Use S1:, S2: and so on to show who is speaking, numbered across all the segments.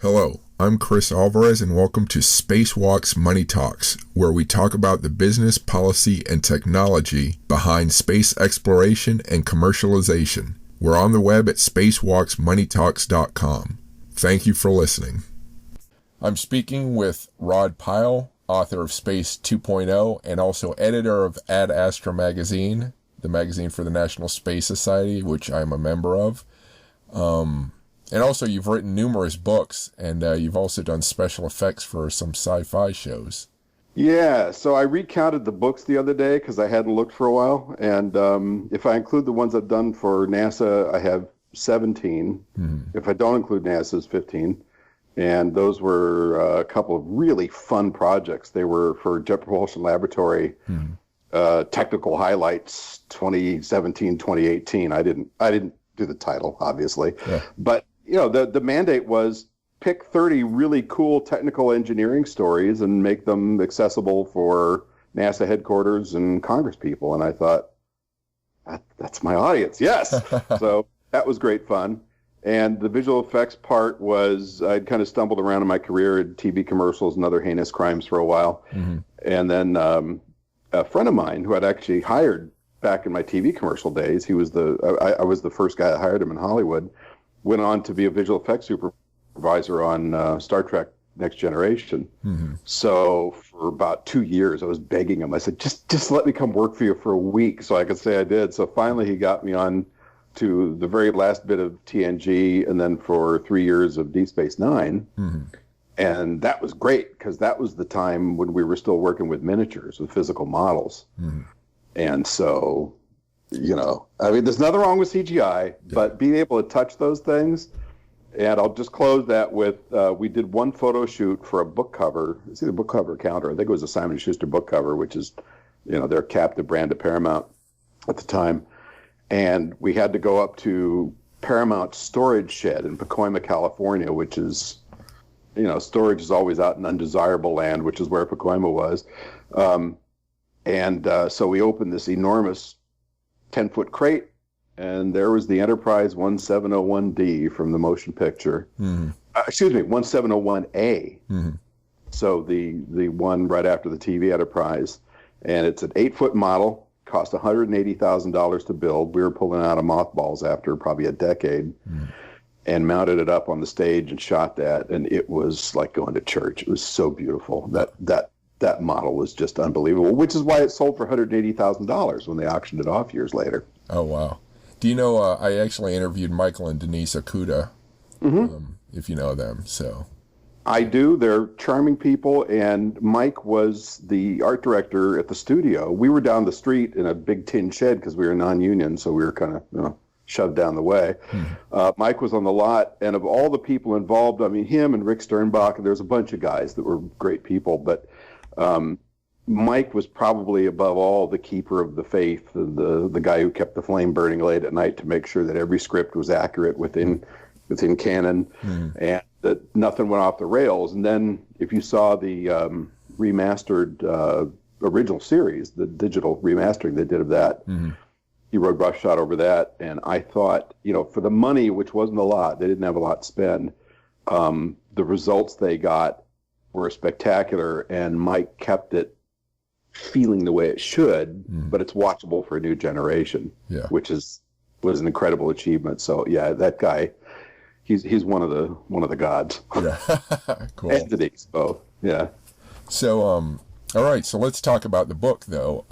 S1: Hello, I'm Chris Alvarez and welcome to Spacewalk's Money Talks, where we talk about the business, policy, and technology behind space exploration and commercialization. We're on the web at spacewalksmoneytalks.com. Thank you for listening. I'm speaking with Rod Pyle, author of Space 2.0 and also editor of Ad Astra magazine, the magazine for the National Space Society, which I'm a member of. And also, you've written numerous books, and you've also done special effects for some sci-fi shows.
S2: Yeah, so I recounted the books the other day because I hadn't looked for a while. And if I include the ones I've done for NASA, I have 17. Mm-hmm. If I don't include NASA, it's 15. And those were a couple of really fun projects. They were for Jet Propulsion Laboratory, technical highlights 2017, 2018. I didn't do the title, obviously. Yeah. But you know, the mandate was pick 30 really cool technical engineering stories and make them accessible for NASA headquarters and Congress people. And I thought, that's my audience. Yes. So that was great fun. And the visual effects part was, I'd kind of stumbled around in my career at TV commercials and other heinous crimes for a while. Mm-hmm. And then a friend of mine who I'd actually hired back in my TV commercial days, I was the first guy that hired him in Hollywood, went on to be a visual effects supervisor on Star Trek Next Generation. Mm-hmm. So for about 2 years, I was begging him. I said, just let me come work for you for a week so I could say I did. So finally he got me on to the very last bit of TNG and then for 3 years of Deep Space Nine. Mm-hmm. And that was great because that was the time when we were still working with miniatures, with physical models. Mm-hmm. And so, you know, I mean, there's nothing wrong with CGI, but being able to touch those things. And I'll just close that with, we did one photo shoot for a book cover. It's either book cover or counter. I think it was a Simon & Schuster book cover, which is, you know, their captive brand of Paramount at the time. And we had to go up to Paramount's storage shed in Pacoima, California, which is, you know, storage is always out in undesirable land, which is where Pacoima was. So we opened this enormous 10-foot crate, and there was the Enterprise 1701D from the motion picture. Mm-hmm. 1701A. Mm-hmm. So the one right after the TV Enterprise. And it's an 8-foot model, cost $180,000 to build. We were pulling out of mothballs after probably a decade, and mounted it up on the stage and shot that, and it was like going to church. It was so beautiful. That model was just unbelievable, which is why it sold for $180,000 when they auctioned it off years later.
S1: Oh, wow. Do you know, I actually interviewed Michael and Denise Okuda, if you know them. So
S2: I do. They're charming people, and Mike was the art director at the studio. We were down the street in a big tin shed because we were non-union, so we were kind of, you know, shoved down the way. Mike was on the lot, and of all the people involved, I mean, him and Rick Sternbach, and there's a bunch of guys that were great people, but Mike was probably above all the keeper of the faith, the guy who kept the flame burning late at night to make sure that every script was accurate within canon, and that nothing went off the rails. And then if you saw the remastered original series, the digital remastering they did of that, he rode roughshod over that. And I thought, you know, for the money, which wasn't a lot, they didn't have a lot to spend, the results they got were spectacular, and Mike kept it feeling the way it should, but it's watchable for a new generation, which was an incredible achievement. So yeah, that guy, he's one of the gods. Yeah, cool. Entities, both. Yeah.
S1: So all right, so let's talk about the book though.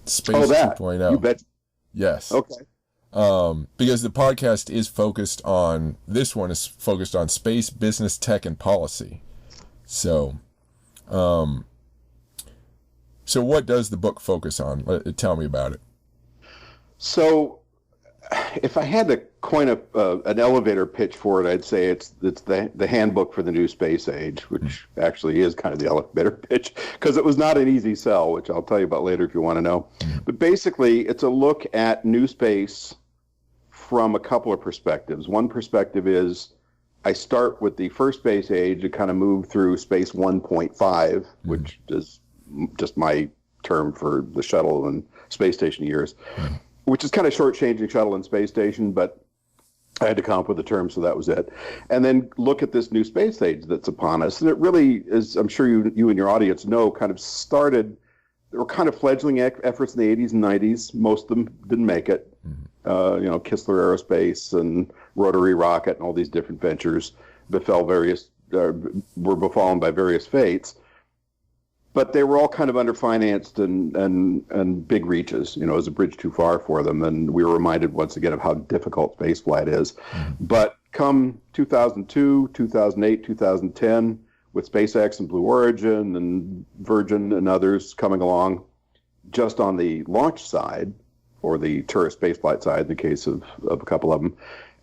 S1: Space 2.0.
S2: You bet.
S1: Yes.
S2: Okay.
S1: Because the podcast is focused on space, business, tech, and policy. So, so what does the book focus on? Tell me about it.
S2: So, if I had to coin an elevator pitch for it, I'd say it's the handbook for the new space age, which actually is kind of the elevator pitch, because it was not an easy sell, which I'll tell you about later if you want to know. But basically, it's a look at new space from a couple of perspectives. One perspective is I start with the first space age and kind of move through space 1.5, which is just my term for the shuttle and space station years, which is kind of shortchanging shuttle and space station, but I had to come up with a term, so that was it. And then look at this new space age that's upon us. And it really is, I'm sure you and your audience know, kind of started, there were kind of fledgling efforts in the 80s and 90s. Most of them didn't make it. Kistler Aerospace and Rotary Rocket and all these different ventures were befallen by various fates. But they were all kind of underfinanced and big reaches. It was a bridge too far for them. And we were reminded once again of how difficult spaceflight is. But come 2002, 2008, 2010, with SpaceX and Blue Origin and Virgin and others coming along, just on the launch side, or the tourist spaceflight side in the case of a couple of them,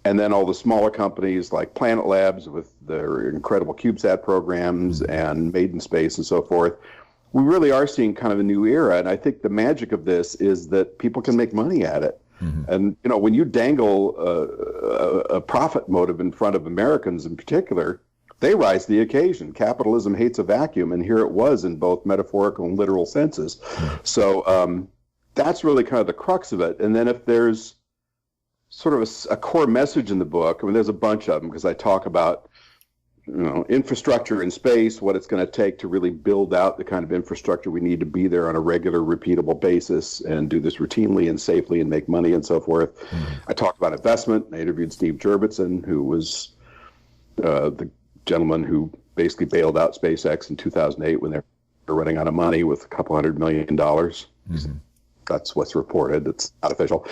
S2: and then all the smaller companies like Planet Labs with their incredible CubeSat programs and Made in Space and so forth, we really are seeing kind of a new era. And I think the magic of this is that people can make money at it. And, when you dangle a profit motive in front of Americans in particular, they rise to the occasion. Capitalism hates a vacuum, and here it was in both metaphorical and literal senses. So that's really kind of the crux of it. And then if there's sort of a core message in the book, I mean, there's a bunch of them, because I talk about infrastructure in space, what it's going to take to really build out the kind of infrastructure we need to be there on a regular, repeatable basis and do this routinely and safely and make money and so forth. I talk about investment. I interviewed Steve Jurvetson, who was the gentleman who basically bailed out SpaceX in 2008 when they were running out of money with $200 million. That's what's reported. It's not official.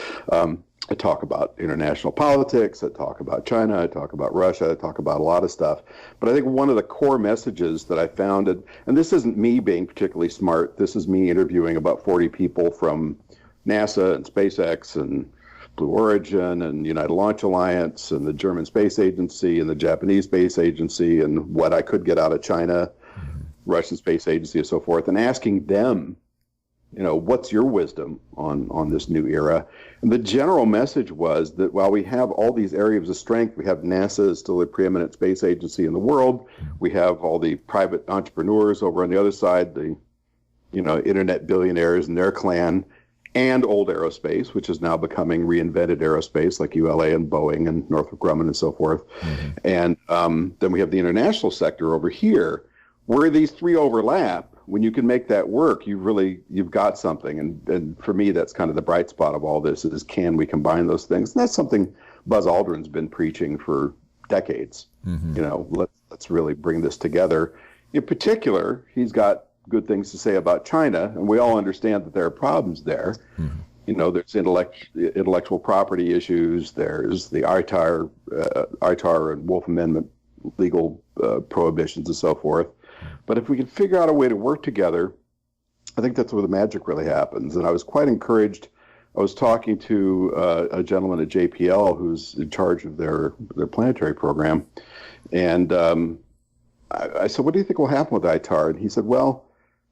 S2: I talk about international politics. I talk about China. I talk about Russia. I talk about a lot of stuff. But I think one of the core messages that I found, and this isn't me being particularly smart, this is me interviewing about 40 people from NASA and SpaceX and Blue Origin and United Launch Alliance and the German Space Agency and the Japanese Space Agency and what I could get out of China, Russian Space Agency and so forth, and asking them, what's your wisdom on this new era? And the general message was that while we have all these areas of strength, we have NASA is still a preeminent space agency in the world. We have all the private entrepreneurs over on the other side, the internet billionaires and their clan, and old aerospace, which is now becoming reinvented aerospace like ULA and Boeing and Northrop Grumman and so forth. And then we have the international sector over here, where these three overlap. When you can make that work, you've got something. And for me, that's kind of the bright spot of all this is, can we combine those things? And that's something Buzz Aldrin's been preaching for decades. Let's really bring this together. In particular, he's got good things to say about China, and we all understand that there are problems there. There's intellectual property issues. There's the ITAR and Wolf Amendment legal prohibitions and so forth. But if we can figure out a way to work together, I think that's where the magic really happens. And I was quite encouraged. I was talking to a gentleman at JPL who's in charge of their planetary program. And I said, what do you think will happen with ITAR? And he said, well,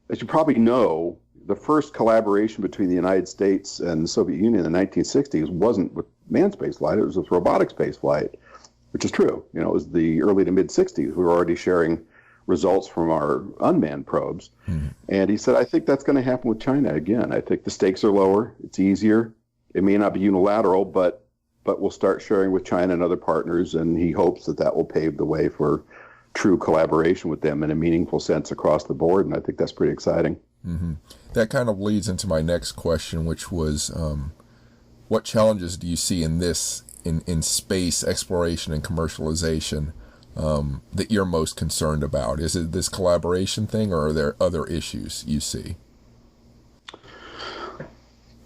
S2: as you probably know, the first collaboration between the United States and the Soviet Union in the 1960s wasn't with manned space flight. It was with robotic space flight, which is true. It was the early to mid 60s. We were already sharing results from our unmanned probes. And he said, I think that's going to happen with China again. I think the stakes are lower. It's easier. It may not be unilateral, but we'll start sharing with China and other partners. And he hopes that will pave the way for true collaboration with them in a meaningful sense across the board. And I think that's pretty exciting.
S1: That kind of leads into my next question, which was, what challenges do you see in space exploration and commercialization that you're most concerned about? Is it this collaboration thing, or are there other issues you see?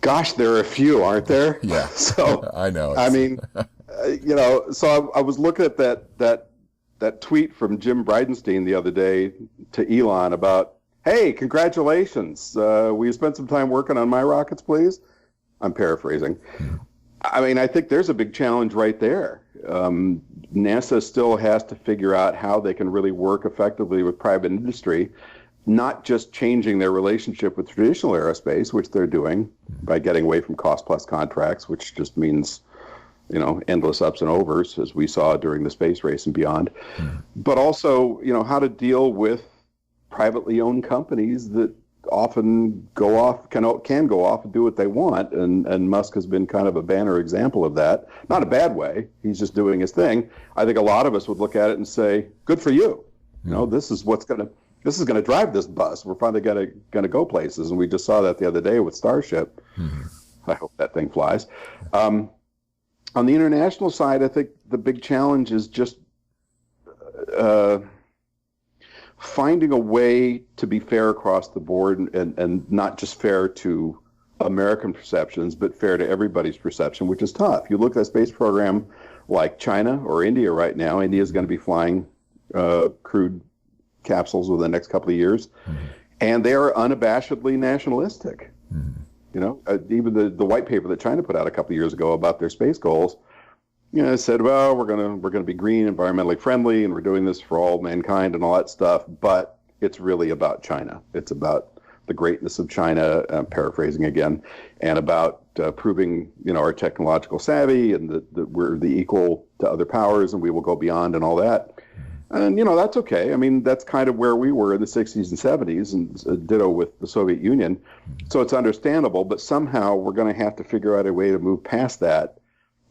S2: Gosh, there are a few, aren't there?
S1: Yeah.
S2: So
S1: I know.
S2: I mean, so I was looking at that tweet from Jim Bridenstine the other day to Elon about, hey, congratulations. Will you spend some time working on my rockets, please? I'm paraphrasing. I mean, I think there's a big challenge right there. NASA still has to figure out how they can really work effectively with private industry, not just changing their relationship with traditional aerospace, which they're doing by getting away from cost-plus contracts, which just means, endless ups and overs, as we saw during the space race and beyond, but also, how to deal with privately owned companies that often go off, can go off and do what they want. And Musk has been kind of a banner example of that. Not a bad way. He's just doing his thing. I think a lot of us would look at it and say, good for you. You know, this is going to drive this bus. We're finally going to go places. And we just saw that the other day with Starship. I hope that thing flies. On the international side, I think the big challenge is just finding a way to be fair across the board and not just fair to American perceptions, but fair to everybody's perception, which is tough. You look at a space program like China or India right now. India is going to be flying crewed capsules within the next couple of years, and they are unabashedly nationalistic. You know, even the white paper that China put out a couple of years ago about their space goals, you know, said, well, we're gonna be green, environmentally friendly, and we're doing this for all mankind and all that stuff. But it's really about China. It's about the greatness of China, paraphrasing again, and about proving, you know, our technological savvy and that we're the equal to other powers and we will go beyond and all that. And, you know, that's okay. I mean, that's kind of where we were in the 60s and 70s, and ditto with the Soviet Union. So it's understandable, but somehow we're going to have to figure out a way to move past that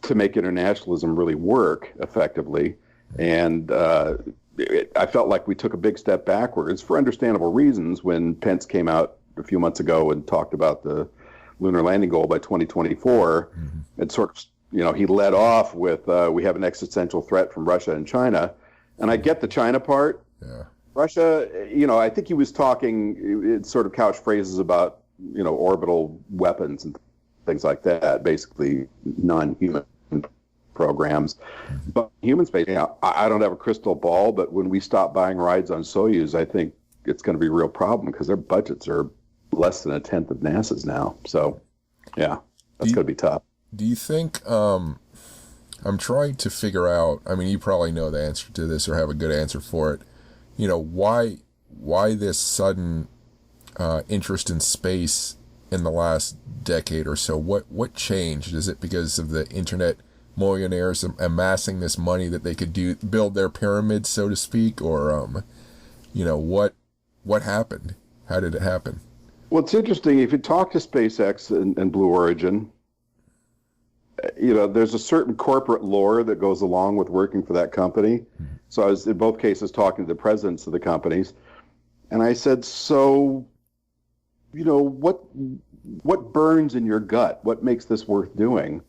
S2: to make internationalism really work effectively. And I felt like we took a big step backwards for understandable reasons when Pence came out a few months ago and talked about the lunar landing goal by 2024. And sort of, you know, he led off with, we have an existential threat from Russia and China. And I get the China part.
S1: Yeah.
S2: Russia, you know, I think he was talking, it's sort of couch phrases about, you know, orbital weapons and things like that, basically non-human programs. But human space, you know, I don't have a crystal ball, but when we stop buying rides on Soyuz, I think it's going to be a real problem because their budgets are less than a tenth of NASA's now. So, yeah, that's going to be tough.
S1: Do you think... I'm trying to figure out, I mean, you probably know the answer to this or have a good answer for it. You know, why this sudden interest in space in the last decade or so? What changed? Is it because of the internet millionaires amassing this money that they could build their pyramids, so to speak? Or, you know, what happened? How did it happen?
S2: Well, it's interesting. If you talk to SpaceX and Blue Origin, you know, there's a certain corporate lore that goes along with working for that company. So I was in both cases talking to the presidents of the companies, and I said, so, you know, what burns in your gut? What makes this worth doing?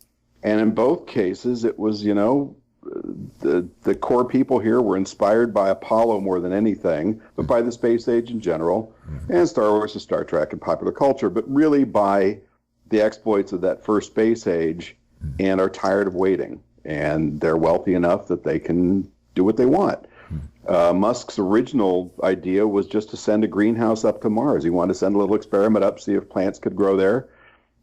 S2: And in both cases, it was, you know, the core people here were inspired by Apollo more than anything, but by the space age in general, and Star Wars and Star Trek and popular culture, but really by the exploits of that first space age, and are tired of waiting. And they're wealthy enough that they can do what they want. Musk's original idea was just to send a greenhouse up to Mars. He wanted to send a little experiment up, see if plants could grow there.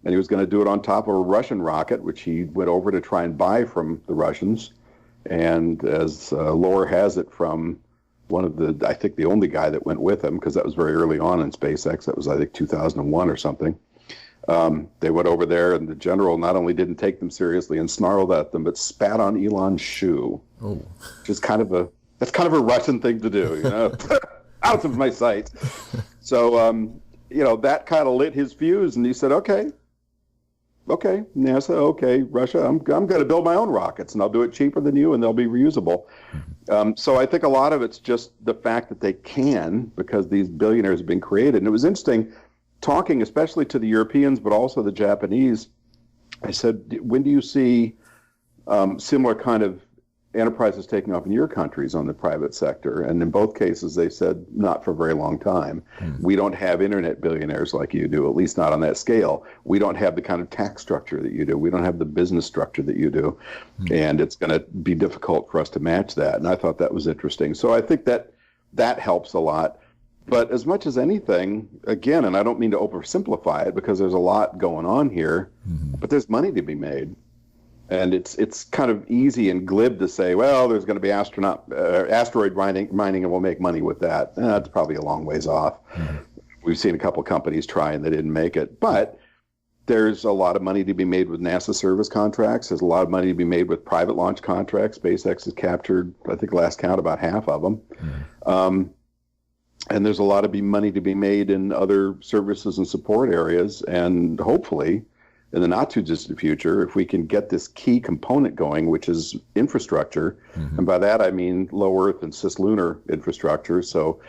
S2: And he was going to do it on top of a Russian rocket, which he went over to try and buy from the Russians. And as lore has it from one of the, I think the only guy that went with him, because that was very early on in SpaceX, that was I think 2001 or something. They went over there, and the general not only didn't take them seriously and snarled at them, but spat on Elon's shoe. Oh, which is kind of a Russian thing to do, you know, out of my sight. So, you know, that kind of lit his fuse, and he said, okay, NASA, okay, Russia, I'm going to build my own rockets, and I'll do it cheaper than you, and they'll be reusable. So I think a lot of it's just the fact that they can, because these billionaires have been created. And it was interesting, talking especially to the Europeans, but also the Japanese, I said, when do you see similar kind of enterprises taking off in your countries on the private sector? And in both cases, they said, not for a very long time. We don't have internet billionaires like you do, at least not on that scale. We don't have the kind of tax structure that you do. We don't have the business structure that you do. And it's going to be difficult for us to match that. And I thought that was interesting. So I think that helps a lot. But as much as anything, again, and I don't mean to oversimplify it because there's a lot going on here, but there's money to be made. And it's kind of easy and glib to say, well, there's going to be asteroid mining and we'll make money with that. That's probably a long ways off. We've seen a couple companies try and they didn't make it. But there's a lot of money to be made with NASA service contracts. There's a lot of money to be made with private launch contracts. SpaceX has captured, I think last count, about half of them. And there's a lot of money to be made in other services and support areas. And hopefully, in the not too distant future, if we can get this key component going, which is infrastructure, and by that I mean low Earth and cislunar infrastructure, so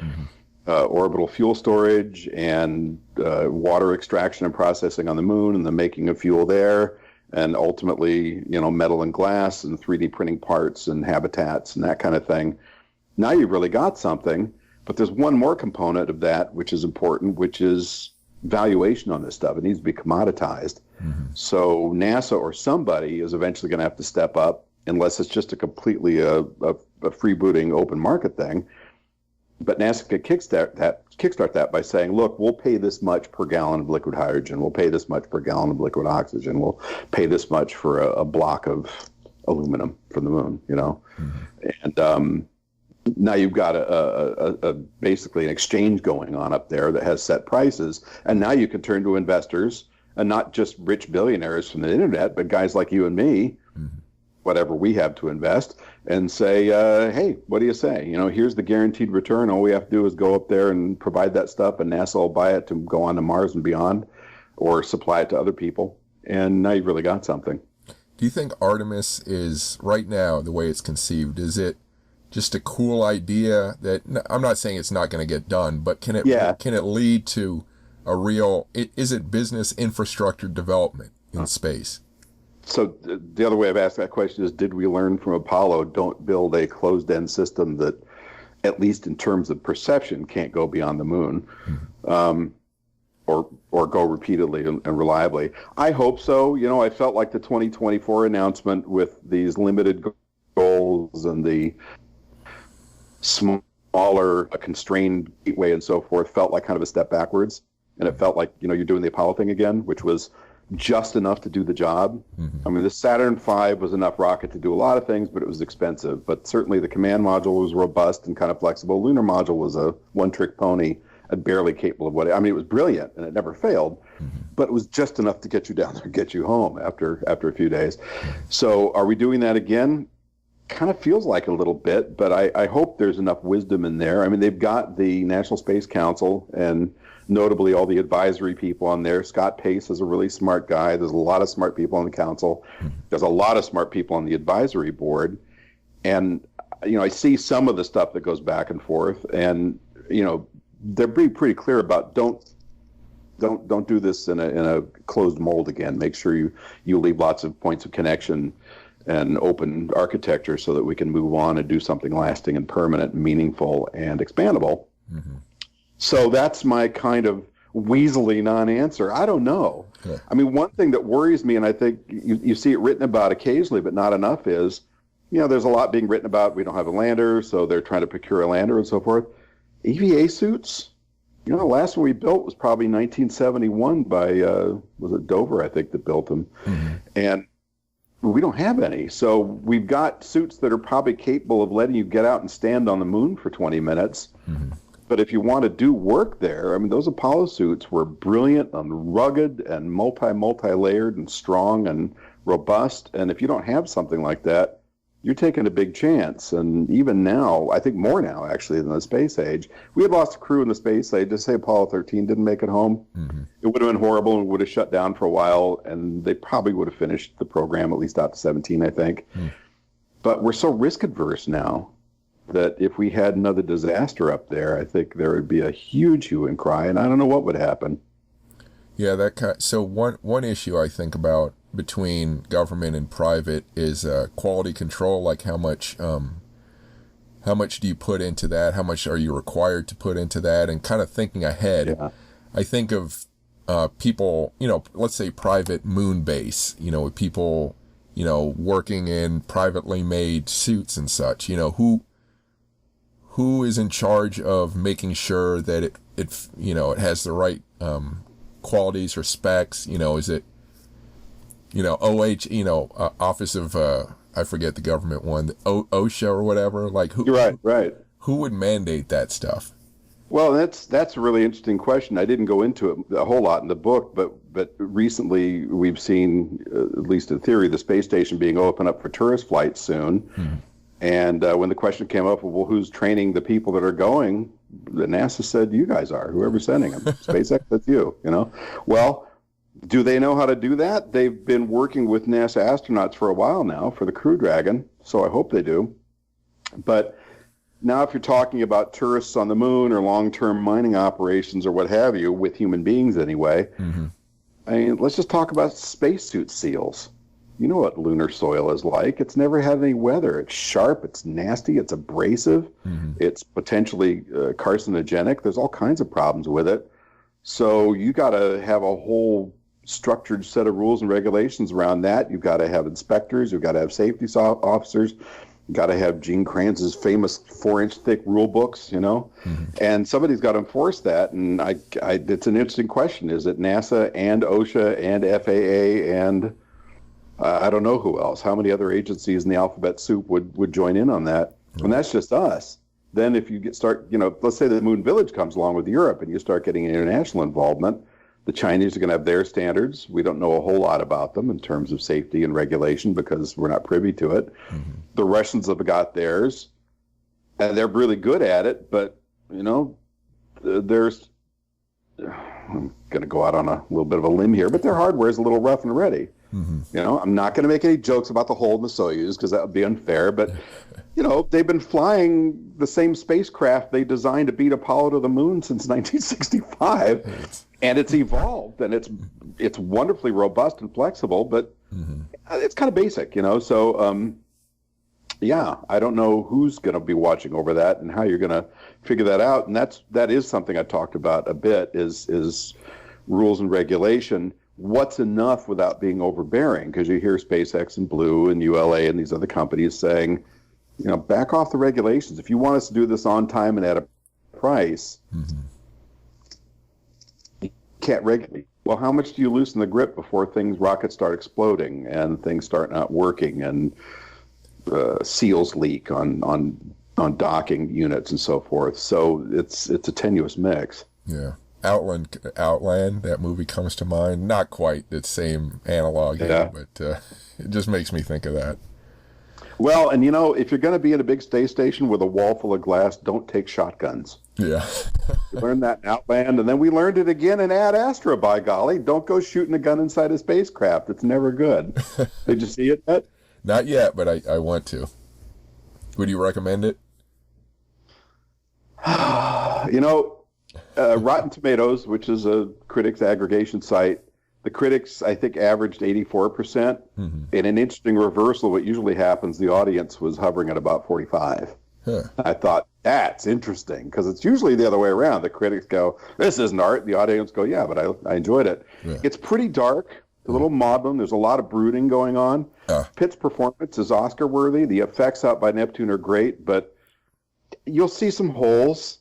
S2: orbital fuel storage and water extraction and processing on the moon, and the making of fuel there, and ultimately, metal and glass and 3D printing parts and habitats and that kind of thing. Now you've really got something. But there's one more component of that which is important, which is valuation on this stuff. It needs to be commoditized. So NASA or somebody is eventually going to have to step up, unless it's just a completely a freebooting open market thing. But NASA could kickstart that by saying, look, we'll pay this much per gallon of liquid hydrogen. We'll pay this much per gallon of liquid oxygen. We'll pay this much for a block of aluminum from the moon, And now you've got a basically an exchange going on up there that has set prices, and now you can turn to investors, and not just rich billionaires from the internet, but guys like you and me, whatever we have to invest, and say, hey, what do you say? Here's the guaranteed return. All we have to do is go up there and provide that stuff, and NASA will buy it to go on to Mars and beyond, or supply it to other people. And now you've really got something.
S1: Do you think Artemis is, right now, the way it's conceived, is it just a cool idea that, I'm not saying it's not going to get done, but can it lead to a real, is it business infrastructure development in space?
S2: So the other way I've asked that question is, did we learn from Apollo, don't build a closed-end system that, at least in terms of perception, can't go beyond the moon, or go repeatedly and reliably? I hope so. I felt like the 2024 announcement with these limited goals and the smaller, constrained gateway and so forth felt like kind of a step backwards. And it felt like, you're doing the Apollo thing again, which was just enough to do the job. I mean, the Saturn V was enough rocket to do a lot of things, but it was expensive. But certainly the command module was robust and kind of flexible. Lunar module was a one-trick pony and barely capable of it was brilliant and it never failed, but it was just enough to get you down there and get you home after a few days. So are we doing that again? Kind of feels like a little bit, but I hope there's enough wisdom in there. I mean, they've got the National Space Council and notably all the advisory people on there. Scott Pace is a really smart guy. There's a lot of smart people on the council. There's a lot of smart people on the advisory board. And, I see some of the stuff that goes back and forth, and, they're being pretty clear about don't do this in a closed mold again. Make sure you leave lots of points of connection and open architecture so that we can move on and do something lasting and permanent, meaningful, and expandable. So that's my kind of weaselly non-answer. I don't know. Yeah. I mean, one thing that worries me, and I think you see it written about occasionally, but not enough, is, there's a lot being written about we don't have a lander, so they're trying to procure a lander and so forth. EVA suits, the last one we built was probably 1971 by, was it Dover, I think, that built them. And we don't have any. So we've got suits that are probably capable of letting you get out and stand on the moon for 20 minutes. But if you want to do work there, I mean, those Apollo suits were brilliant and rugged and multi-layered and strong and robust. And if you don't have something like that, you're taking a big chance. And even now, I think more now, actually, than the space age, we had lost a crew in the space age. Just say Apollo 13 didn't make it home. It would have been horrible and would have shut down for a while, and they probably would have finished the program at least out to 17, I think. But we're so risk-averse now that if we had another disaster up there, I think there would be a huge hue and cry, and I don't know what would happen.
S1: Yeah, so one issue I think about between government and private is quality control. Like how much do you put into that? How much are you required to put into that? And kind of thinking ahead, I think of people, let's say private moon base, with people, working in privately made suits and such. Who is in charge of making sure that it has the right qualities or specs? Is it Office of I forget the government one, OSHA or whatever. Like who?
S2: You're right.
S1: Who would mandate that stuff?
S2: Well, that's a really interesting question. I didn't go into it a whole lot in the book, but recently we've seen, at least in theory, the space station being opened up for tourist flights soon. And when the question came up, well, who's training the people that are going? The NASA said, you guys are, whoever's sending them. SpaceX, that's you, you know? Well, do they know how to do that? They've been working with NASA astronauts for a while now for the Crew Dragon, so I hope they do. But now if you're talking about tourists on the moon or long-term mining operations or what have you, with human beings anyway, I mean, let's just talk about spacesuit seals. You know what lunar soil is like. It's never had any weather. It's sharp, it's nasty, it's abrasive, it's potentially carcinogenic. There's all kinds of problems with it. So you got to have a whole structured set of rules and regulations around that. You've got to have inspectors. You've got to have safety officers. You've got to have Gene Kranz's famous 4-inch thick rule books, you know, and somebody's got to enforce that. And it's an interesting question. Is it NASA and OSHA and FAA and I don't know who else? How many other agencies in the alphabet soup would join in on that? And that's just us. Then if you start, you know, let's say the Moon Village comes along with Europe and you start getting international involvement, the Chinese are going to have their standards. We don't know a whole lot about them in terms of safety and regulation because we're not privy to it. The Russians have got theirs, and they're really good at it. But, you know, I'm going to go out on a little bit of a limb here, but their hardware is a little rough and ready. You know, I'm not going to make any jokes about the hole in the Soyuz because that would be unfair. But, you know, they've been flying the same spacecraft they designed to beat Apollo to the moon since 1965. And it's evolved, and it's wonderfully robust and flexible, but it's kind of basic, you know. So, yeah, I don't know who's going to be watching over that and how you're going to figure that out. And that is something I talked about a bit is rules and regulation. What's enough without being overbearing? Because you hear SpaceX and Blue and ULA and these other companies saying, you know, back off the regulations. If you want us to do this on time and at a price, you can't regulate. Well, how much do you loosen the grip before rockets start exploding and things start not working and seals leak on docking units and so forth? So it's a tenuous mix.
S1: Yeah. Outland, that movie comes to mind. Not quite the same analog, but it just makes me think of that.
S2: Well, and you know, if you're going to be in a big space station with a wall full of glass, don't take shotguns.
S1: Yeah.
S2: We learned that in Outland, and then we learned it again in Ad Astra, by golly. Don't go shooting a gun inside a spacecraft. It's never good. Did you see it yet?
S1: Not yet, but I want to. Would you recommend it?
S2: You know, Rotten Tomatoes, which is a critics aggregation site, the critics, I think, averaged 84%. In an interesting reversal, what usually happens, the audience was hovering at about 45. I thought, that's interesting, because it's usually the other way around. The critics go, this isn't art. The audience go, yeah, but I enjoyed it. It's pretty dark, a little maudlin. There's a lot of brooding going on. Pitt's performance is Oscar-worthy. The effects out by Neptune are great, but you'll see some holes,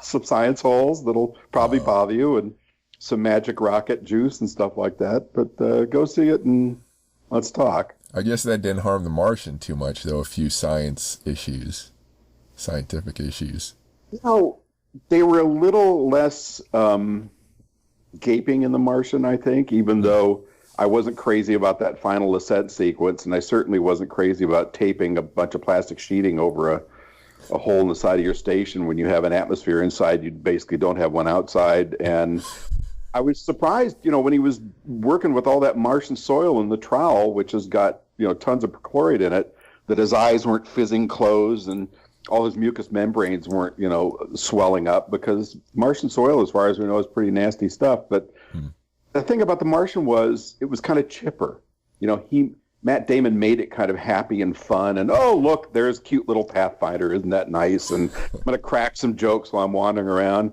S2: some science holes that'll probably bother you, and some magic rocket juice and stuff like that. But go see it and let's talk.
S1: I guess that didn't harm The Martian too much, though. A few scientific issues.
S2: You know, they were a little less gaping in The Martian, I think, even though I wasn't crazy about that final ascent sequence, and I certainly wasn't crazy about taping a bunch of plastic sheeting over a hole in the side of your station. When you have an atmosphere inside, you basically don't have one outside. And I was surprised, you know, when he was working with all that Martian soil in the trowel, which has got, you know, tons of perchlorate in it, that his eyes weren't fizzing closed and all his mucous membranes weren't, you know, swelling up, because Martian soil, as far as we know, is pretty nasty stuff. But the thing about the Martian was it was kind of chipper. You know, Matt Damon made it kind of happy and fun, and oh, look, there's cute little Pathfinder, isn't that nice? And I'm going to crack some jokes while I'm wandering around.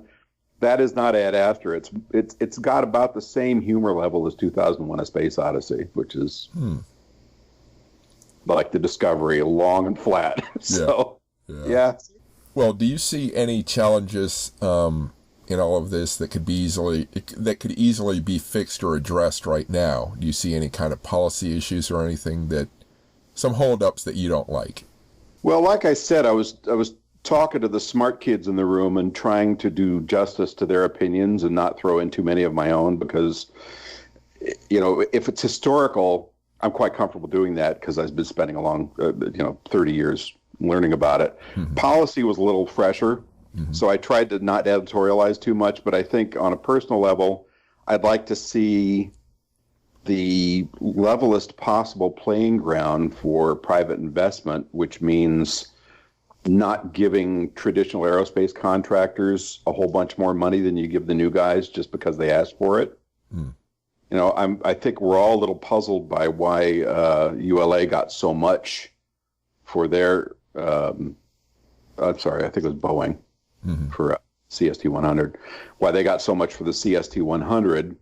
S2: That is not Ad Astra. It's got about the same humor level as 2001: A Space Odyssey, which is like the Discovery, long and flat. So, yeah.
S1: Well, do you see any challenges in all of this that could easily be fixed or addressed right now? Do you see any kind of policy issues or anything some holdups that you don't like?
S2: Well, like I said, I was talking to the smart kids in the room and trying to do justice to their opinions and not throw in too many of my own, because, you know, if it's historical, I'm quite comfortable doing that because I've been spending 30 years learning about it. Policy was a little fresher, so I tried to not editorialize too much, but I think on a personal level, I'd like to see the levelest possible playing ground for private investment, which means not giving traditional aerospace contractors a whole bunch more money than you give the new guys just because they asked for it. You know, I think we're all a little puzzled by why ULA got so much for their, I'm sorry, I think it was Boeing for CST-100, why they got so much for the CST-100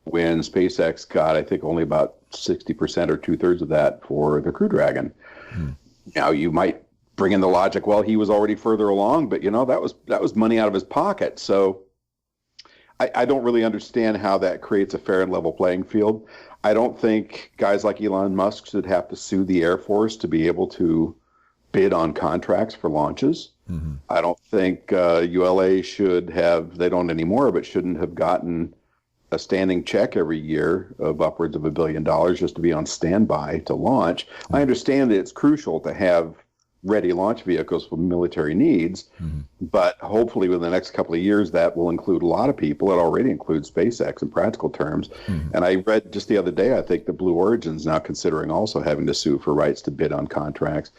S2: when SpaceX got, I think, only about 60% or 2/3 of that for the Crew Dragon. Now, you might bring in the logic, well, he was already further along, but, you know, that was money out of his pocket. So I don't really understand how that creates a fair and level playing field. I don't think guys like Elon Musk should have to sue the Air Force to be able to bid on contracts for launches. I don't think ULA should have, they don't anymore, but shouldn't have gotten a standing check every year of upwards of $1 billion just to be on standby to launch. I understand that it's crucial to have ready launch vehicles for military needs, but hopefully within the next couple of years that will include a lot of people. It already includes SpaceX in practical terms. And I read just the other day, I think the Blue Origin's now considering also having to sue for rights to bid on contracts.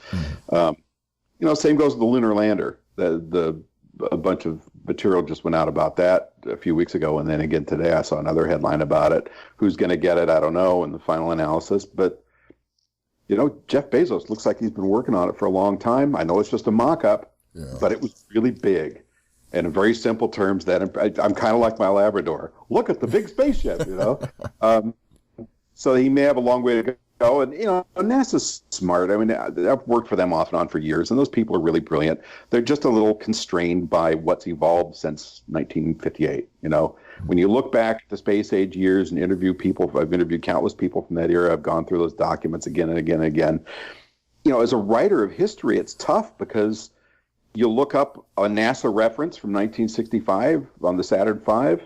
S2: You know, same goes with the lunar lander. A bunch of material just went out about that a few weeks ago, and then again today I saw another headline about it. Who's going to get it? I don't know in the final analysis, but you know, Jeff Bezos looks like he's been working on it for a long time. I know it's just a mock-up, but it was really big. And in very simple terms, that I'm kind of like my Labrador. Look at the big spaceship, you know. So he may have a long way to go. And, you know, NASA's smart. I mean, I've worked for them off and on for years, and those people are really brilliant. They're just a little constrained by what's evolved since 1958, you know. When you look back at the space age years and interview people, I've interviewed countless people from that era. I've gone through those documents again and again and again. You know, as a writer of history, it's tough because you look up a NASA reference from 1965 on the Saturn V,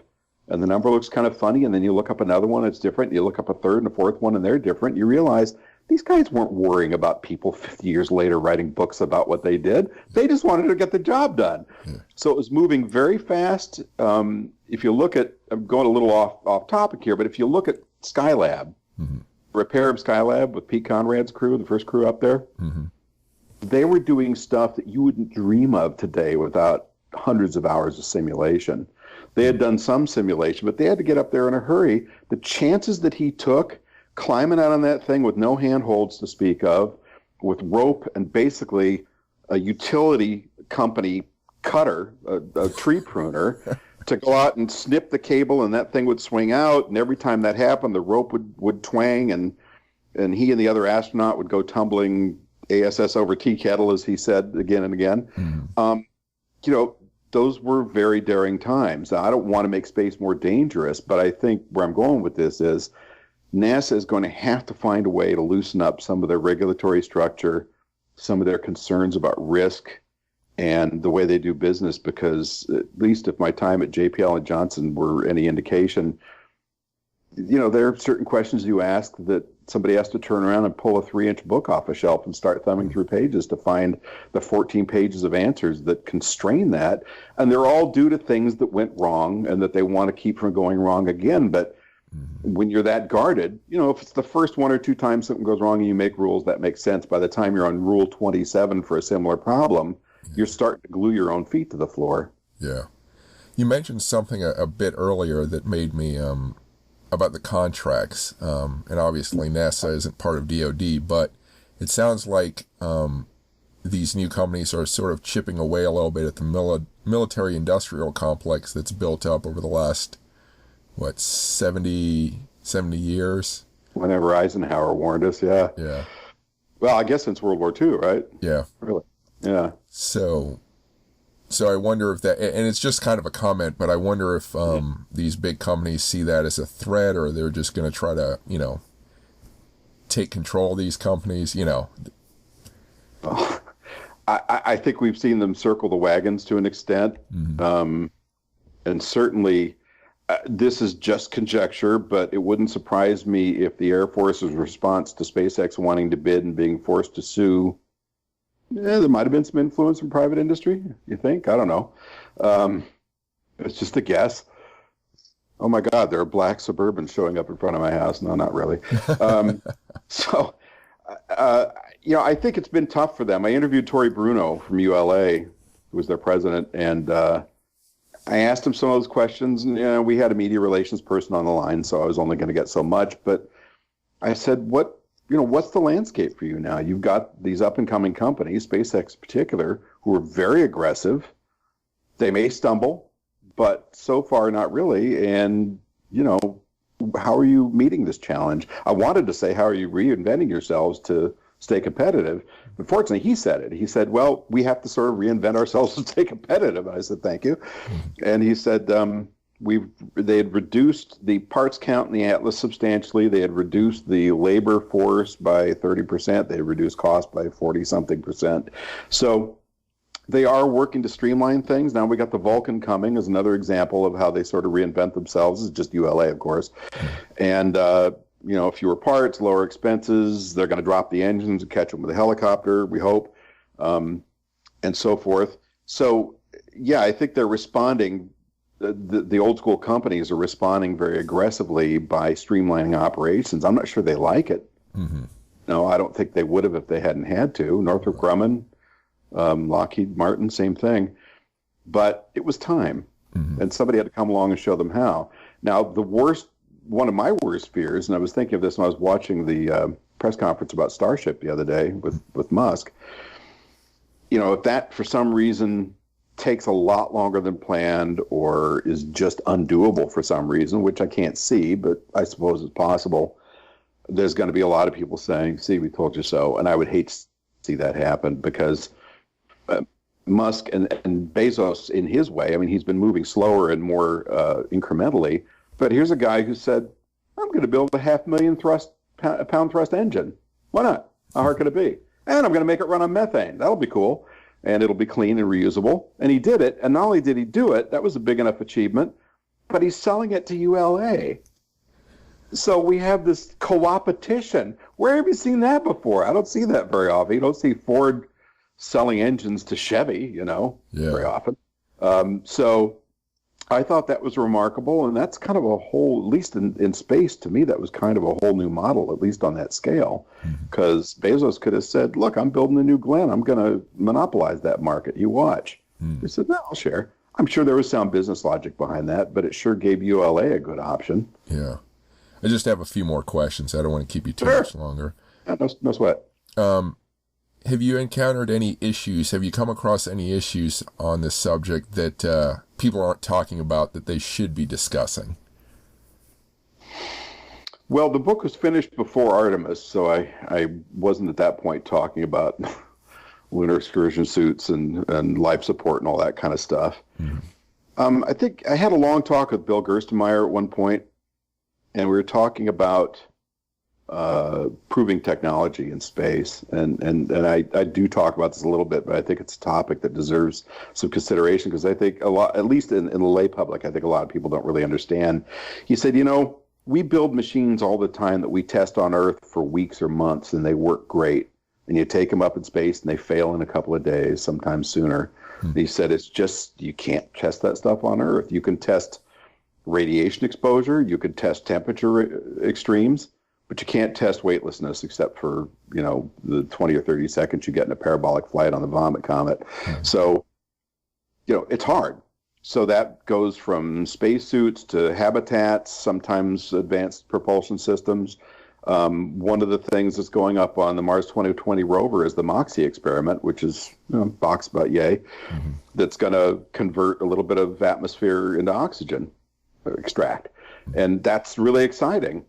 S2: and the number looks kind of funny, and then you look up another one, it's different. You look up a third and a fourth one, and they're different. You realize these guys weren't worrying about people 50 years later writing books about what they did. They just wanted to get the job done. So it was moving very fast. If you look at, I'm going a little off topic here, but if you look at Skylab, repair of Skylab with Pete Conrad's crew, the first crew up there, they were doing stuff that you wouldn't dream of today without hundreds of hours of simulation. They had done some simulation, but they had to get up there in a hurry. The chances that he took climbing out on that thing with no handholds to speak of, with rope and basically a utility company cutter, a tree pruner, to go out and snip the cable, and that thing would swing out. And every time that happened, the rope would twang, and he and the other astronaut would go tumbling ASS over tea kettle, as he said again and again. You know, those were very daring times. Now, I don't want to make space more dangerous, but I think where I'm going with this is NASA is going to have to find a way to loosen up some of their regulatory structure, some of their concerns about risk, and the way they do business, because at least if my time at JPL and Johnson were any indication, you know, there are certain questions you ask that somebody has to turn around and pull a 3-inch book off a shelf and start thumbing through pages to find the 14 pages of answers that constrain that. And they're all due to things that went wrong and that they want to keep from going wrong again. But when you're that guarded, you know, if it's the first one or two times something goes wrong and you make rules, that makes sense. By the time you're on rule 27 for a similar problem, you're starting to glue your own feet to the floor.
S1: Yeah. You mentioned something a bit earlier that made me about the contracts, and obviously NASA isn't part of DoD, but it sounds like these new companies are sort of chipping away a little bit at the military-industrial complex that's built up over the last, 70 years?
S2: Whenever Eisenhower warned us, yeah.
S1: Yeah.
S2: Well, I guess since World War II, right?
S1: Yeah.
S2: Really? Yeah.
S1: So I wonder if that, and it's just kind of a comment, but I wonder if these big companies see that as a threat, or they're just going to try to, you know, take control of these companies, you know.
S2: I think we've seen them circle the wagons to an extent. And certainly this is just conjecture, but it wouldn't surprise me if the Air Force's response to SpaceX wanting to bid and being forced to sue Yeah, there might have been some influence from private industry, you think? I don't know. Um, it's just a guess. Oh my God, there are black Suburbans showing up in front of my house. No, not really. Um, so, uh, I think it's been tough for them. I interviewed Tory Bruno from ULA, who was their president, and I asked him some of those questions. And, we had a media relations person on the line, so I was only going to get so much. But I said, what's the landscape for you now? You've got these up and coming companies, SpaceX in particular, who are very aggressive. They may stumble, but so far not really. And, how are you meeting this challenge? I wanted to say, how are you reinventing yourselves to stay competitive? But fortunately, he said it. He said, well, we have to sort of reinvent ourselves to stay competitive. I said, thank you. And he said, they had reduced the parts count in the Atlas substantially. They had reduced the labor force by 30%. They had reduced cost by 40-something%. So they are working to streamline things. Now we got the Vulcan coming as another example of how they sort of reinvent themselves. It's just ULA, of course. And, fewer parts, lower expenses. They're going to drop the engines and catch them with a helicopter, we hope, and so forth. So, yeah, I think they're responding. The old school companies are responding very aggressively by streamlining operations. I'm not sure they like it. Mm-hmm. No, I don't think they would have if they hadn't had to. Northrop Grumman, Lockheed Martin, same thing. But it was time, and somebody had to come along and show them how. Now, one of my worst fears, and I was thinking of this when I was watching the press conference about Starship the other day with Musk, if that for some reason takes a lot longer than planned or is just undoable for some reason, which I can't see, but I suppose it's possible, there's going to be a lot of people saying, see, we told you so. And I would hate to see that happen because Musk and Bezos, in his way, I mean, he's been moving slower and more incrementally. But here's a guy who said, I'm going to build a 500,000 pound thrust engine. Why not? How hard could it be? And I'm going to make it run on methane. That'll be cool. And it'll be clean and reusable. And he did it. And not only did he do it, that was a big enough achievement, but he's selling it to ULA. So we have this co-opetition. Where have you seen that before? I don't see that very often. You don't see Ford selling engines to Chevy, very often. So I thought that was remarkable, and that's kind of a whole, at least in space, to me, that was kind of a whole new model, at least on that scale, because Bezos could have said, look, I'm building a new Glenn. I'm going to monopolize that market. You watch. He said, no, I'll share. I'm sure there was sound business logic behind that, but it sure gave ULA a good option.
S1: Yeah. I just have a few more questions. I don't want to keep you too much longer.
S2: Yeah, no sweat.
S1: Have you encountered any issues? Have you come across any issues on this subject that people aren't talking about that they should be discussing?
S2: Well, the book was finished before Artemis, so I wasn't at that point talking about lunar excursion suits and life support and all that kind of stuff. I think I had a long talk with Bill Gerstenmaier at one point, and we were talking about proving technology in space, and I do talk about this a little bit, but I think it's a topic that deserves some consideration because I think a lot, at least in the lay public, I think a lot of people don't really understand. He said, we build machines all the time that we test on Earth for weeks or months, and they work great. And you take them up in space, and they fail in a couple of days, sometimes sooner. He said, it's just you can't test that stuff on Earth. You can test radiation exposure, you can test temperature extremes, but you can't test weightlessness except for, the 20 or 30 seconds you get in a parabolic flight on the Vomit Comet. So, it's hard. So that goes from spacesuits to habitats, sometimes advanced propulsion systems. One of the things that's going up on the Mars 2020 rover is the MOXIE experiment, which is box about yay, that's going to convert a little bit of atmosphere into oxygen, extract. And that's really exciting.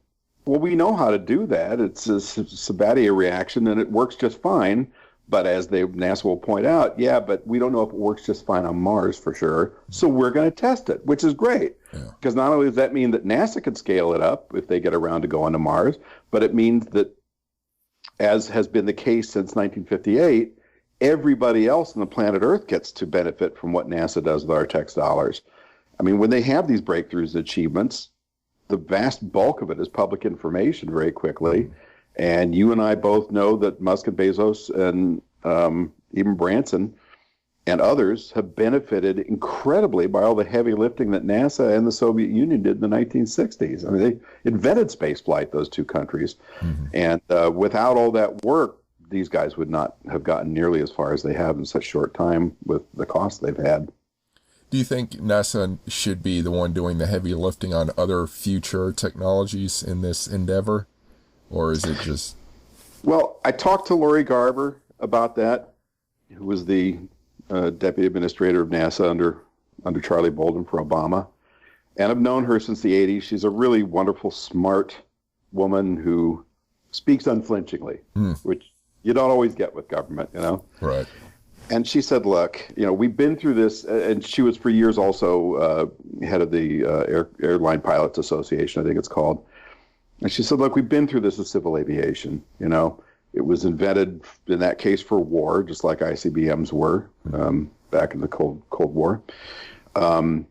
S2: Well, we know how to do that. It's a Sabatier reaction, and it works just fine. But as NASA will point out, but we don't know if it works just fine on Mars for sure. So we're going to test it, which is great. Because not only does that mean that NASA can scale it up if they get around to going to Mars, but it means that, as has been the case since 1958, everybody else on the planet Earth gets to benefit from what NASA does with our tax dollars. I mean, when they have these breakthroughs and achievements, the vast bulk of it is public information very quickly. And you and I both know that Musk and Bezos and even Branson and others have benefited incredibly by all the heavy lifting that NASA and the Soviet Union did in the 1960s. I mean, they invented spaceflight, those two countries. And without all that work, these guys would not have gotten nearly as far as they have in such short time with the costs they've had.
S1: Do you think NASA should be the one doing the heavy lifting on other future technologies in this endeavor? Or is it just...
S2: Well, I talked to Lori Garver about that, who was the deputy administrator of NASA under Charlie Bolden for Obama. And I've known her since the 80s. She's a really wonderful, smart woman who speaks unflinchingly, which you don't always get with government, you know?
S1: Right.
S2: And she said, look, you know, we've been through this, and she was for years also head of the Airline Pilots Association, I think it's called. And she said, look, we've been through this with civil aviation, you know. It was invented, in that case, for war, just like ICBMs were back in the Cold War. The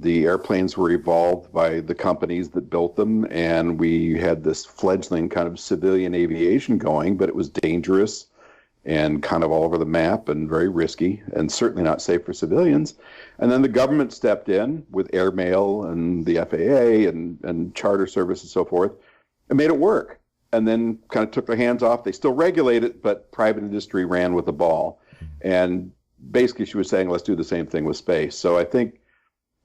S2: airplanes were evolved by the companies that built them, and we had this fledgling kind of civilian aviation going, but it was dangerous and kind of all over the map and very risky and certainly not safe for civilians. And then the government stepped in with airmail and the FAA and charter service and so forth and made it work. And then kind of took their hands off. They still regulate it, but private industry ran with the ball. And basically she was saying, let's do the same thing with space. So I think,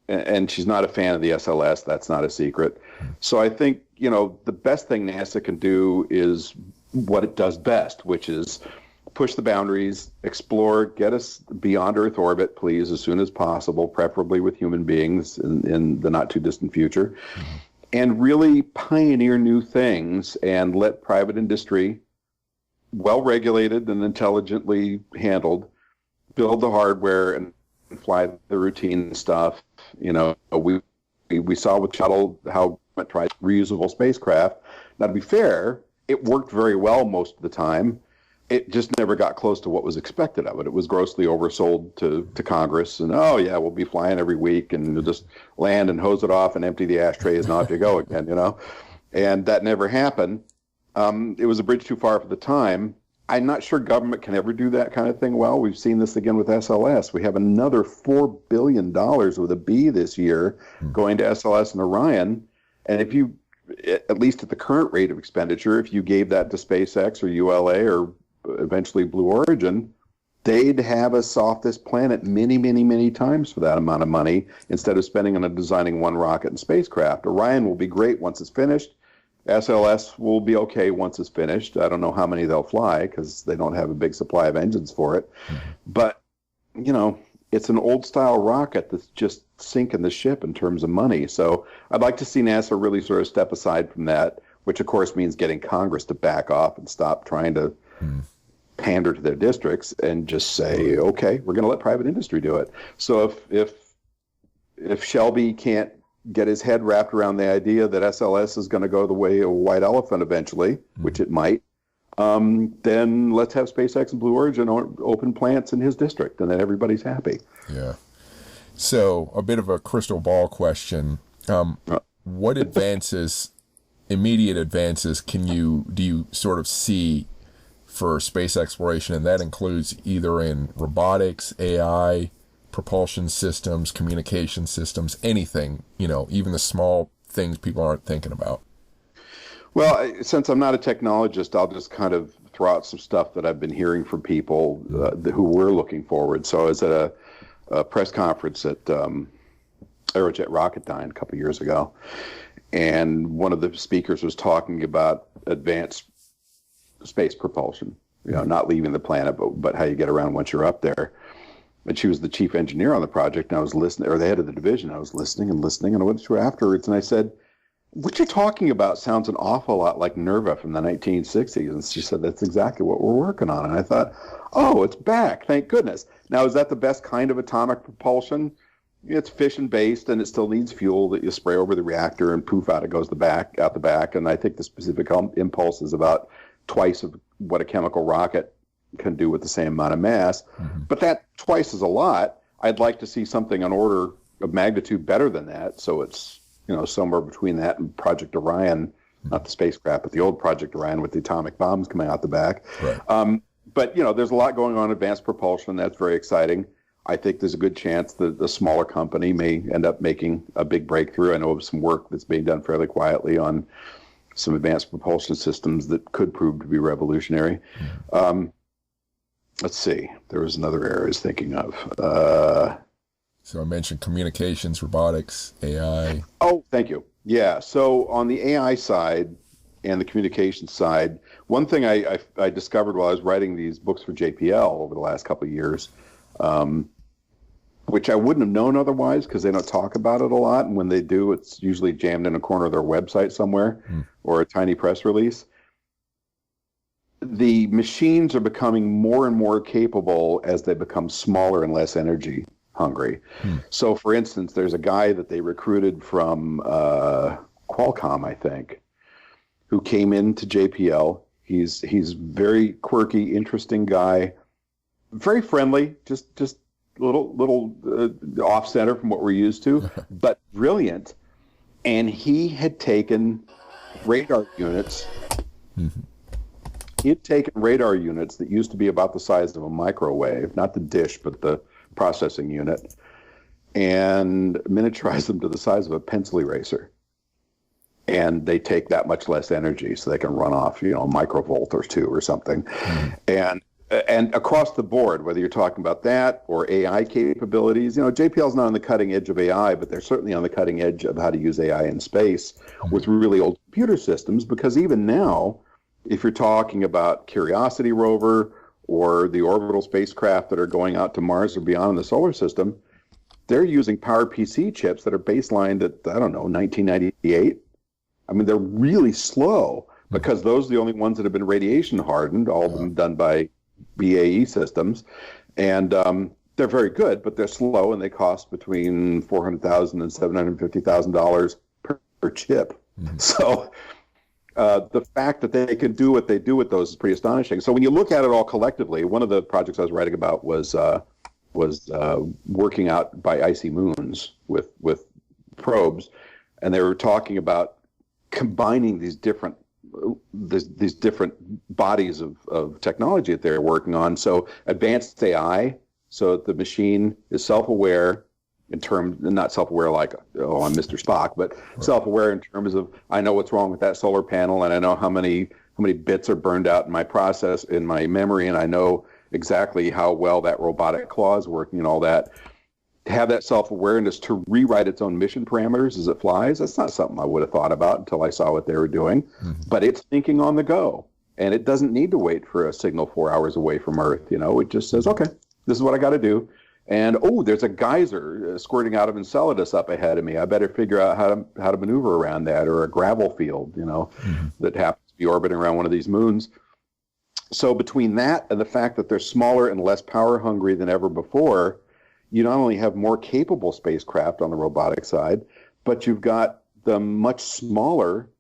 S2: and she's not a fan of the SLS, that's not a secret. So I think, you know, the best thing NASA can do is what it does best, which is push the boundaries, explore, get us beyond Earth orbit, please, as soon as possible, preferably with human beings in the not too distant future. And really pioneer new things and let private industry, well-regulated and intelligently handled, build the hardware and fly the routine stuff. You know, we saw with shuttle how it tried reusable spacecraft. Now, to be fair, it worked very well most of the time. It just never got close to what was expected of it. It was grossly oversold to Congress, and oh yeah, we'll be flying every week, and you'll just land and hose it off and empty the ashtrays, and off you go again, you know. And that never happened. It was a bridge too far for the time. I'm not sure government can ever do that kind of thing well. We've seen this again with SLS. We have another $4 billion with a B this year going to SLS and Orion, and if you, at least at the current rate of expenditure, if you gave that to SpaceX or ULA or eventually Blue Origin, they'd have us off this planet many, many, many times for that amount of money instead of spending on designing one rocket and spacecraft. Orion will be great once it's finished. SLS will be okay once it's finished. I don't know how many they'll fly because they don't have a big supply of engines for it. But, you know, it's an old-style rocket that's just sinking the ship in terms of money. So I'd like to see NASA really sort of step aside from that, which, of course, means getting Congress to back off and stop trying to pander to their districts and just say, okay, we're going to let private industry do it. So if Shelby can't get his head wrapped around the idea that SLS is going to go the way of a white elephant eventually, which it might, then let's have SpaceX and Blue Origin open plants in his district, and then everybody's happy.
S1: Yeah. So a bit of a crystal ball question. What immediate advances do you sort of see for space exploration? And that includes either in robotics, AI, propulsion systems, communication systems, anything, you know, even the small things people aren't thinking about.
S2: Well, since I'm not a technologist, I'll just kind of throw out some stuff that I've been hearing from people who were looking forward. So I was at a press conference at Aerojet Rocketdyne a couple of years ago, and one of the speakers was talking about advanced space propulsion, you know, not leaving the planet, but how you get around once you're up there. And she was the chief engineer on the project, and I was listening, or the head of the division. I was listening, and I went through afterwards, and I said, what you're talking about sounds an awful lot like NERVA from the 1960s. And she said, that's exactly what we're working on. And I thought, oh, it's back. Thank goodness. Now, is that the best kind of atomic propulsion? It's fission-based, and it still needs fuel that you spray over the reactor, and poof, out it goes out the back. And I think the specific impulse is about twice of what a chemical rocket can do with the same amount of mass. But that twice is a lot. I'd like to see something an order of magnitude better than that. So it's, you know, somewhere between that and Project Orion, not the spacecraft, but the old Project Orion with the atomic bombs coming out the back.
S1: Right.
S2: but, there's a lot going on in advanced propulsion. That's very exciting. I think there's a good chance that the smaller company may end up making a big breakthrough. I know of some work that's being done fairly quietly on some advanced propulsion systems that could prove to be revolutionary. Let's see. There was another area I was thinking of.
S1: So I mentioned communications, robotics, AI.
S2: Oh, thank you. Yeah. So on the AI side and the communications side, one thing I discovered while I was writing these books for JPL over the last couple of years, which I wouldn't have known otherwise because they don't talk about it a lot. And when they do, it's usually jammed in a corner of their website somewhere or a tiny press release. The machines are becoming more and more capable as they become smaller and less energy hungry. So, for instance, there's a guy that they recruited from Qualcomm, I think, who came into JPL. He's very quirky, interesting guy, very friendly, just little off center from what we're used to, but brilliant. And he had taken radar units. He had taken radar units that used to be about the size of a microwave, not the dish, but the processing unit, and miniaturized them to the size of a pencil eraser. And they take that much less energy, so they can run off, a microvolt or two or something. And across the board, whether you're talking about that or AI capabilities, JPL's not on the cutting edge of AI, but they're certainly on the cutting edge of how to use AI in space with really old computer systems, because even now, if you're talking about Curiosity rover or the orbital spacecraft that are going out to Mars or beyond in the solar system, they're using PowerPC chips that are baselined at, 1998. I mean, they're really slow because those are the only ones that have been radiation hardened, all of them done by BAE systems. And they're very good, but they're slow, and they cost between $400,000 and $750,000 per chip. So the fact that they can do what they do with those is pretty astonishing. So when you look at it all collectively, one of the projects I was writing about was working out by icy moons with probes, and they were talking about combining these different bodies of technology that they're working on. So advanced AI, so that the machine is self-aware in terms, not self-aware like, I'm Mr. Spock, but self-aware in terms of, I know what's wrong with that solar panel, and I know how many bits are burned out in my process, in my memory, and I know exactly how well that robotic claw is working and all that. To have that self-awareness to rewrite its own mission parameters as it flies, that's not something I would have thought about until I saw what they were doing. But it's thinking on the go, and it doesn't need to wait for a signal 4 hours away from Earth. It just says, okay, this is what I got to do. And, there's a geyser squirting out of Enceladus up ahead of me. I better figure out how to maneuver around that, or a gravel field, that happens to be orbiting around one of these moons. So between that and the fact that they're smaller and less power hungry than ever before, you not only have more capable spacecraft on the robotic side, but you've got them much smaller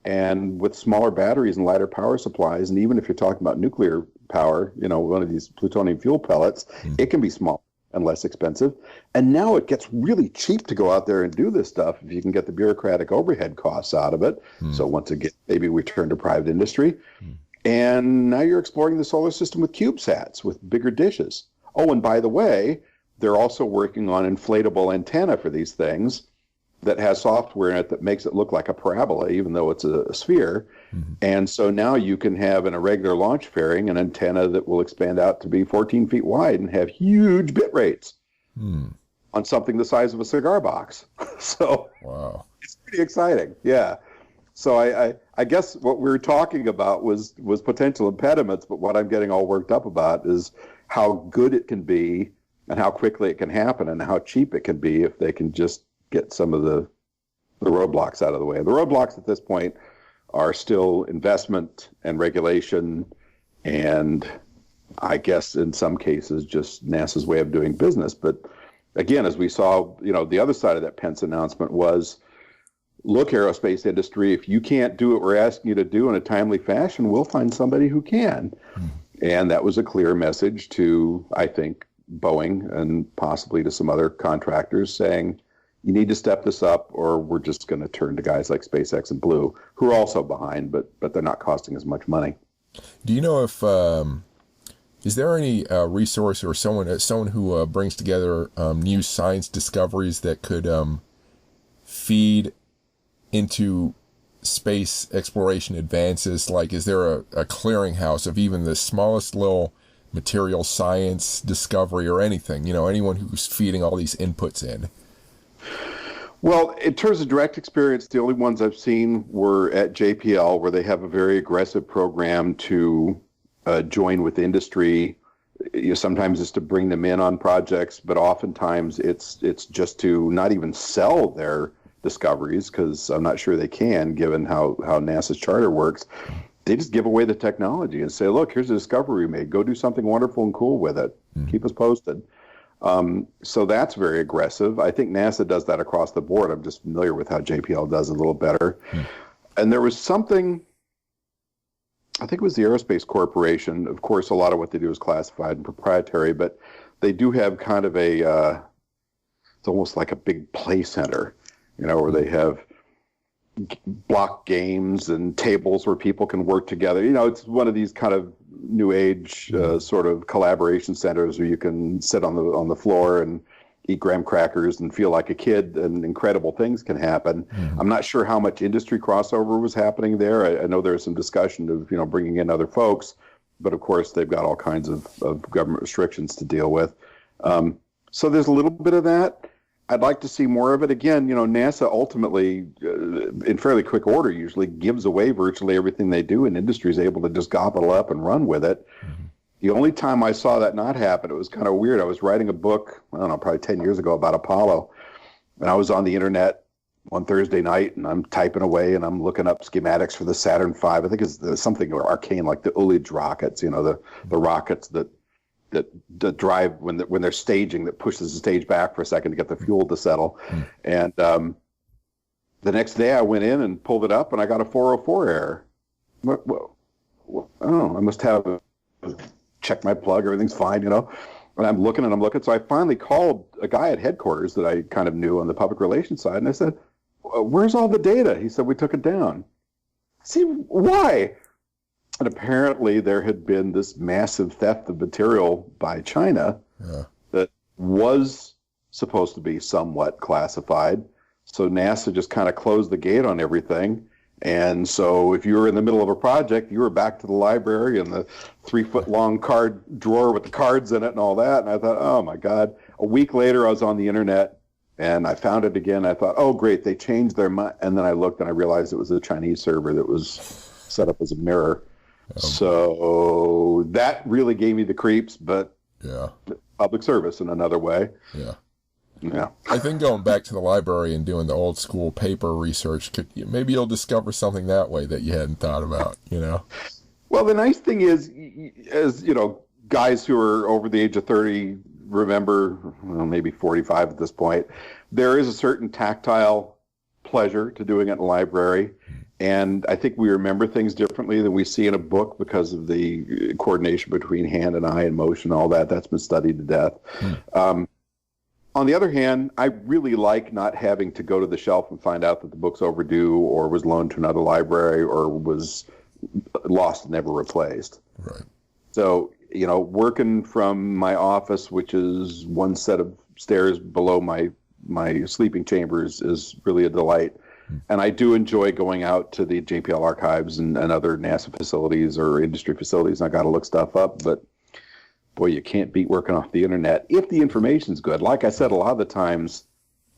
S2: and with smaller batteries and lighter power supplies. And even if you're talking about nuclear power, one of these plutonium fuel pellets, it can be small and less expensive. And now it gets really cheap to go out there and do this stuff if you can get the bureaucratic overhead costs out of it. So once again, maybe we turn to private industry. And now you're exploring the solar system with CubeSats, with bigger dishes. Oh, and by the way, they're also working on inflatable antenna for these things that has software in it that makes it look like a parabola, even though it's a sphere. And so now you can have, in a regular launch fairing, an antenna that will expand out to be 14 feet wide and have huge bit rates on something the size of a cigar box. So
S1: wow,
S2: it's pretty exciting. Yeah. So I guess what we were talking about was potential impediments, but what I'm getting all worked up about is how good it can be and how quickly it can happen and how cheap it can be if they can just get some of the roadblocks out of the way. The roadblocks at this point are still investment and regulation, and I guess in some cases just NASA's way of doing business. But again, as we saw, the other side of that Pence announcement was, look, aerospace industry, if you can't do what we're asking you to do in a timely fashion, we'll find somebody who can. And that was a clear message to, I think, Boeing and possibly to some other contractors saying, you need to step this up, or we're just going to turn to guys like SpaceX and Blue, who are also behind, but they're not costing as much money.
S1: Do you know if Is there any resource or someone who brings together new science discoveries that could feed into space exploration advances? Like, is there a clearinghouse of even the smallest little material science discovery or anything? Anyone who's feeding all these inputs in.
S2: Well, in terms of direct experience, the only ones I've seen were at JPL, where they have a very aggressive program to join with industry. Sometimes it's to bring them in on projects, but oftentimes it's just to not even sell their discoveries, because I'm not sure they can, given how NASA's charter works. They just give away the technology and say, look, here's a discovery we made. Go do something wonderful and cool with it. Keep us posted. So that's very aggressive. I think NASA does that across the board. I'm just familiar with how JPL does a little better. And there was something, I think it was the Aerospace Corporation. Of course, a lot of what they do is classified and proprietary, but they do have kind of it's almost like a big play center, where they have block games and tables where people can work together. It's one of these kind of new age sort of collaboration centers where you can sit on the floor and eat graham crackers and feel like a kid, and incredible things can happen. I'm not sure how much industry crossover was happening there. I know there's some discussion of bringing in other folks, but of course they've got all kinds of government restrictions to deal with. So there's a little bit of that. I'd like to see more of it. Again, NASA ultimately, in fairly quick order, usually gives away virtually everything they do, and industry is able to just gobble it up and run with it. The only time I saw that not happen, it was kind of weird. I was writing a book, I don't know, probably 10 years ago about Apollo, and I was on the internet one Thursday night, and I'm typing away, and I'm looking up schematics for the Saturn V. I think it's something arcane, like the Ullage rockets, the rockets that drive when they're staging, that pushes the stage back for a second to get the fuel to settle. And the next day I went in and pulled it up, and I got a 404 error. I must have checked my plug, everything's fine, And I'm looking. So I finally called a guy at headquarters that I kind of knew on the public relations side, and I said, where's all the data? He said, we took it down. See, why? And apparently there had been this massive theft of material by China that was supposed to be somewhat classified. So NASA just kind of closed the gate on everything. And so if you were in the middle of a project, you were back to the library and the 3-foot-long card drawer with the cards in it and all that. And I thought, oh, my God. A week later, I was on the internet, and I found it again. I thought, oh, great, they changed their mind. And then I looked, and I realized it was a Chinese server that was set up as a mirror. So that really gave me the creeps, but public service in another way. Yeah.
S1: I think going back to the library and doing the old school paper research, maybe you'll discover something that way that you hadn't thought about,
S2: Well, the nice thing is, as guys who are over the age of 30 remember, maybe 45 at this point, there is a certain tactile pleasure to doing it in a library. And I think we remember things differently than we see in a book because of the coordination between hand and eye and motion, all that. That's been studied to death. On the other hand, I really like not having to go to the shelf and find out that the book's overdue or was loaned to another library or was lost and never replaced.
S1: Right.
S2: So, working from my office, which is one set of stairs below my sleeping chambers, is really a delight. And I do enjoy going out to the JPL archives and other NASA facilities or industry facilities. I got to look stuff up, but boy, you can't beat working off the internet if the information's good. Like I said, a lot of the times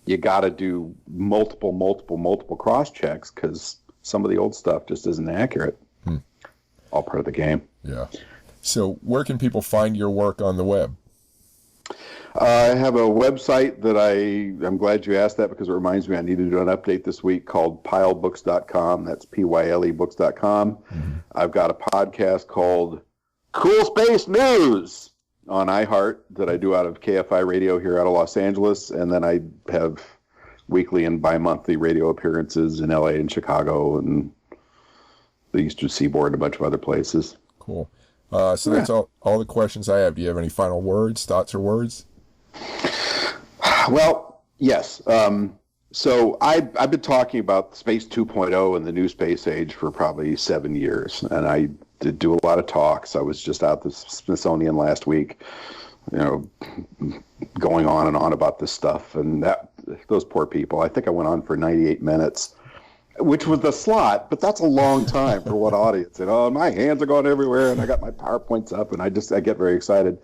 S2: you got to do multiple cross checks because some of the old stuff just isn't accurate. All part of the game.
S1: Yeah. So where can people find your work on the web?
S2: I have a website that I'm glad you asked that because it reminds me I need to do an update this week called pylebooks.com. That's Pyle books.com. I've got a podcast called Cool Space News on iHeart that I do out of KFI Radio here out of Los Angeles. And then I have weekly and bi-monthly radio appearances in LA and Chicago and the Eastern Seaboard and a bunch of other places.
S1: Cool. So that's all the questions I have. Do you have any final words, thoughts, or words?
S2: Well, yes. So I've been talking about Space 2.0 and the new space age for probably 7 years, and I do a lot of talks. I was just out at the Smithsonian last week, going on and on about this stuff. And those poor people, I think I went on for 98 minutes, which was the slot, but that's a long time for what audience? My hands are going everywhere, and I got my PowerPoints up, and I get very excited.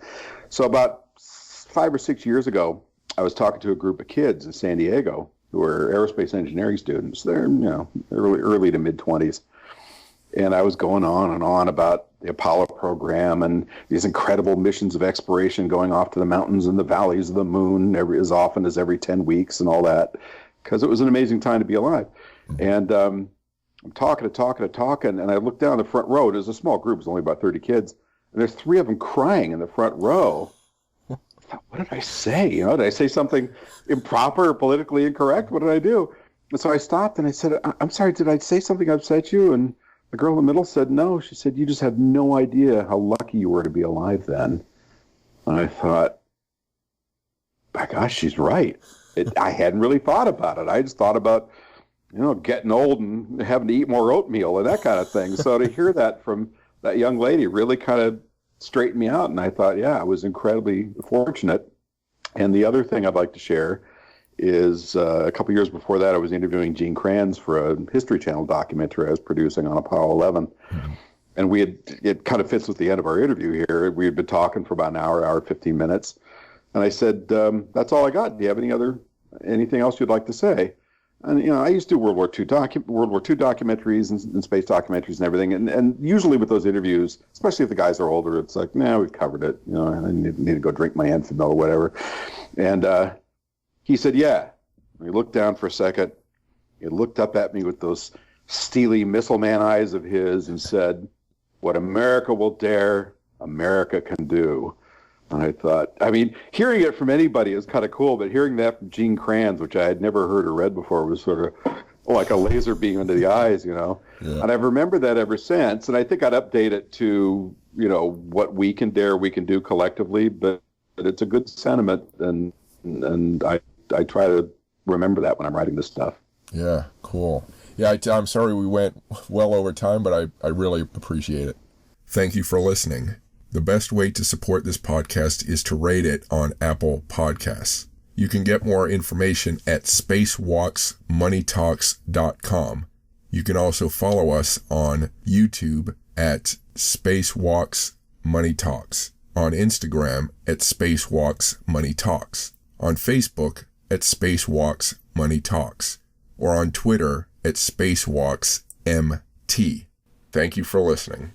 S2: So about 5 or 6 years ago, I was talking to a group of kids in San Diego who were aerospace engineering students. They're, early to mid-20s. And I was going on and on about the Apollo program and these incredible missions of exploration going off to the mountains and the valleys of the moon as often as every 10 weeks and all that, because it was an amazing time to be alive. And I'm talking, and I looked down the front row. There's a small group. It's only about 30 kids. And there's 3 of them crying in the front row. I thought, what did I say? Did I say something improper or politically incorrect? What did I do? And so I stopped and I said, I'm sorry, did I say something upset you? And the girl in the middle said, no. She said, you just have no idea how lucky you were to be alive then. And I thought, my gosh, she's right. I hadn't really thought about it. I just thought about, getting old and having to eat more oatmeal and that kind of thing. So to hear that from that young lady really kind of straightened me out. And I thought, yeah, I was incredibly fortunate. And the other thing I'd like to share is a couple years before that, I was interviewing Gene Kranz for a History Channel documentary I was producing on Apollo 11. Mm-hmm. And it kind of fits with the end of our interview here. We had been talking for about an hour, 15 minutes. And I said, that's all I got. Do you have anything else you'd like to say? And, I used to do World War II documentaries and space documentaries and everything. And usually with those interviews, especially if the guys are older, it's like, we've covered it. I need to go drink my Enfamil or whatever. And he said, yeah. And he looked down for a second. He looked up at me with those steely missile man eyes of his and said, what America will dare, America can do. And I thought, hearing it from anybody is kind of cool, but hearing that from Gene Kranz, which I had never heard or read before, was sort of like a laser beam into the eyes, Yeah. And I've remembered that ever since. And I think I'd update it to, what we can do collectively, but it's a good sentiment. And I try to remember that when I'm writing this stuff.
S1: Yeah, cool. Yeah, I'm sorry we went well over time, but I really appreciate it. Thank you for listening. The best way to support this podcast is to rate it on Apple Podcasts. You can get more information at spacewalksmoneytalks.com. You can also follow us on YouTube at Spacewalks Money Talks, on Instagram at Spacewalks Money Talks, on Facebook at Spacewalks Money Talks, or on Twitter at Spacewalks MT. Thank you for listening.